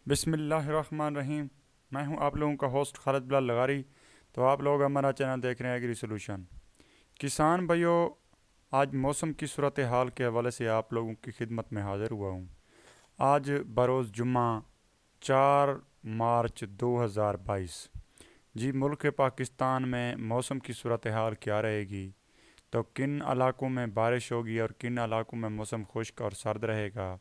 بسم اللہ الرحمن الرحیم۔ میں ہوں آپ لوگوں کا ہوسٹ خالد بلال لغاری۔ تو آپ لوگ ہمارا چینل دیکھ رہے ہیں ایگری سولوشن۔ کسان بھائیوں، آج موسم کی صورتحال کے حوالے سے آپ لوگوں کی خدمت میں حاضر ہوا ہوں۔ آج بروز جمعہ 4 مارچ 2022۔ جی، ملک پاکستان میں موسم کی صورتحال کیا رہے گی؟ تو کن علاقوں میں بارش ہوگی اور کن علاقوں میں موسم خشک اور سرد رہے گا؟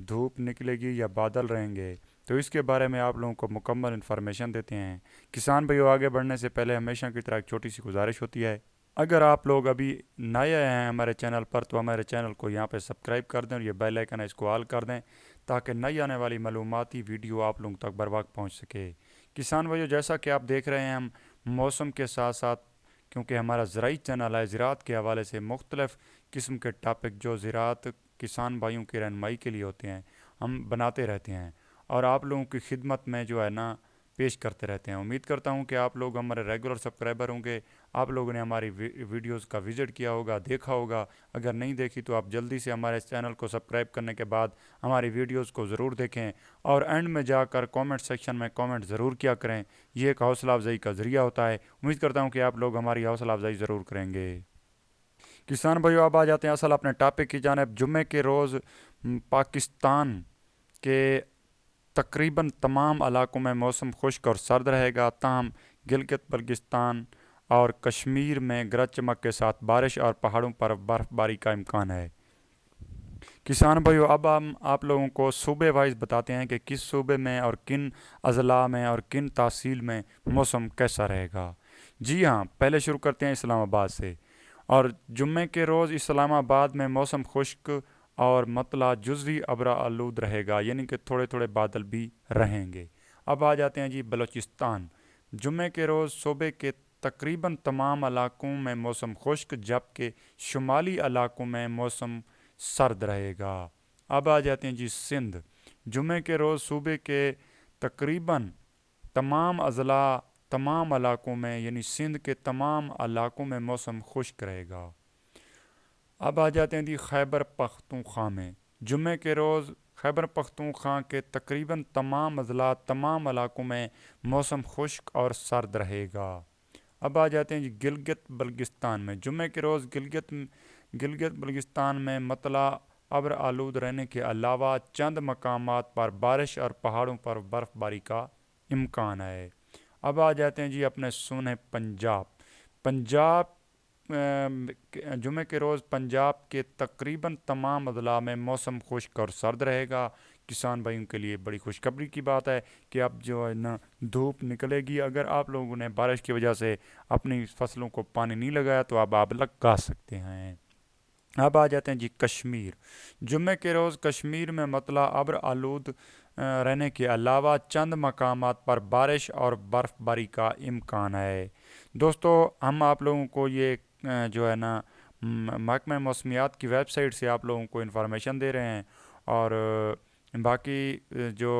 دھوپ نکلے گی یا بادل رہیں گے؟ تو اس کے بارے میں آپ لوگوں کو مکمل انفارمیشن دیتے ہیں۔ کسان بھائیوں، آگے بڑھنے سے پہلے ہمیشہ کی طرح ایک چھوٹی سی گزارش ہوتی ہے، اگر آپ لوگ ابھی نئے آئے ہیں ہمارے چینل پر تو ہمارے چینل کو یہاں پہ سبسکرائب کر دیں اور یہ بیل آئیکن ہے اس کو آل کر دیں تاکہ نئی آنے والی معلوماتی ویڈیو آپ لوگوں تک بر وقت پہنچ سکے۔ کسان بھائیوں، جیسا کہ آپ دیکھ رہے ہیں، ہم موسم کے ساتھ ساتھ، کیونکہ ہمارا زرعی چینل ہے، زراعت کے حوالے سے مختلف قسم کے ٹاپک جو زراعت کسان بھائیوں کی رہنمائی کے لیے ہوتے ہیں ہم بناتے رہتے ہیں اور آپ لوگوں کی خدمت میں جو ہے نا پیش کرتے رہتے ہیں۔ امید کرتا ہوں کہ آپ لوگ ہمارے ریگولر سبسکرائبر ہوں گے۔ آپ لوگوں نے ہماری ویڈیوز کا وزٹ کیا ہوگا، دیکھا ہوگا۔ اگر نہیں دیکھی تو آپ جلدی سے ہمارے چینل کو سبسکرائب کرنے کے بعد ہماری ویڈیوز کو ضرور دیکھیں اور اینڈ میں جا کر کومنٹ سیکشن میں کومنٹ ضرور کیا کریں۔ یہ ایک حوصلہ افزائی کا ذریعہ ہوتا ہے۔ امید کرتا ہوں کہ آپ لوگ ہماری حوصلہ افزائی ضرور کریں گے۔ کسان بھائیو، اب آ جاتے ہیں اصل اپنے ٹاپک کی جانب۔ جمعے کے روز پاکستان کے تقریباً تمام علاقوں میں موسم خشک اور سرد رہے گا، تاہم گلگت بلتستان اور کشمیر میں گرج چمک کے ساتھ بارش اور پہاڑوں پر برف باری کا امکان ہے۔ کسان بھائیو، اب ہم آپ لوگوں کو صوبے وائز بتاتے ہیں کہ کس صوبے میں اور کن اضلاع میں اور کن تحصیل میں موسم کیسا رہے گا۔ جی ہاں، پہلے شروع کرتے ہیں اسلام آباد سے۔ اور جمعے کے روز اسلام آباد میں موسم خشک اور مطلع جزوی ابر آلود رہے گا، یعنی کہ تھوڑے تھوڑے بادل بھی رہیں گے۔ اب آ جاتے ہیں جی بلوچستان۔ جمعے کے روز صوبے کے تقریباً تمام علاقوں میں موسم خشک، جبکہ شمالی علاقوں میں موسم سرد رہے گا۔ اب آ جاتے ہیں جی سندھ۔ جمعے کے روز صوبے کے تقریباً تمام اضلاع، تمام علاقوں میں، یعنی سندھ کے تمام علاقوں میں موسم خشک رہے گا۔ اب آ جاتے ہیں جی خیبر پختونخوا میں۔ جمعے کے روز خیبر پختونخوا کے تقریباً تمام اضلاع، تمام علاقوں میں موسم خشک اور سرد رہے گا۔ اب آ جاتے ہیں جی گلگت بلتستان میں۔ جمعے کے روز گلگت بلتستان میں مطلع ابر آلود رہنے کے علاوہ چند مقامات پر بارش اور پہاڑوں پر برف باری کا امکان ہے۔ اب آ جاتے ہیں جی اپنے سونے پنجاب۔ جمعے کے روز پنجاب کے تقریباً تمام اضلاع میں موسم خشک اور سرد رہے گا۔ کسان بھائیوں کے لیے بڑی خوشخبری کی بات ہے کہ اب جو ہے نا دھوپ نکلے گی۔ اگر آپ لوگوں نے بارش کی وجہ سے اپنی فصلوں کو پانی نہیں لگایا تو اب آپ لگا سکتے ہیں۔ اب آ جاتے ہیں جی کشمیر۔ جمعے کے روز کشمیر میں مطلع ابر آلود رہنے کے علاوہ چند مقامات پر بارش اور برف باری کا امکان ہے۔ دوستو، ہم آپ لوگوں کو یہ جو ہے نا محکمہ موسمیات کی ویب سائٹ سے آپ لوگوں کو انفارمیشن دے رہے ہیں اور باقی جو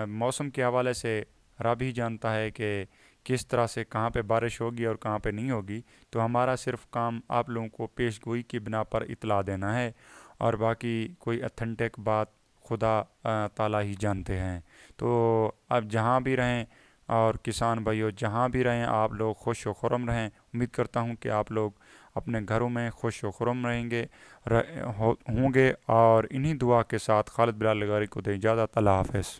موسم کے حوالے سے رب ہی جانتا ہے کہ کس طرح سے کہاں پہ بارش ہوگی اور کہاں پہ نہیں ہوگی۔ تو ہمارا صرف کام آپ لوگوں کو پیش گوئی کی بنا پر اطلاع دینا ہے اور باقی کوئی اتھینٹک بات خدا تعالیٰ ہی جانتے ہیں۔ تو اب جہاں بھی رہیں اور کسان بھائیوں جہاں بھی رہیں، آپ لوگ خوش و خرم رہیں۔ امید کرتا ہوں کہ آپ لوگ اپنے گھروں میں خوش و خرم ہوں گے اور انہی دعا کے ساتھ خالد بلال لغاری کو دیں اجازت۔ اللہ حافظ۔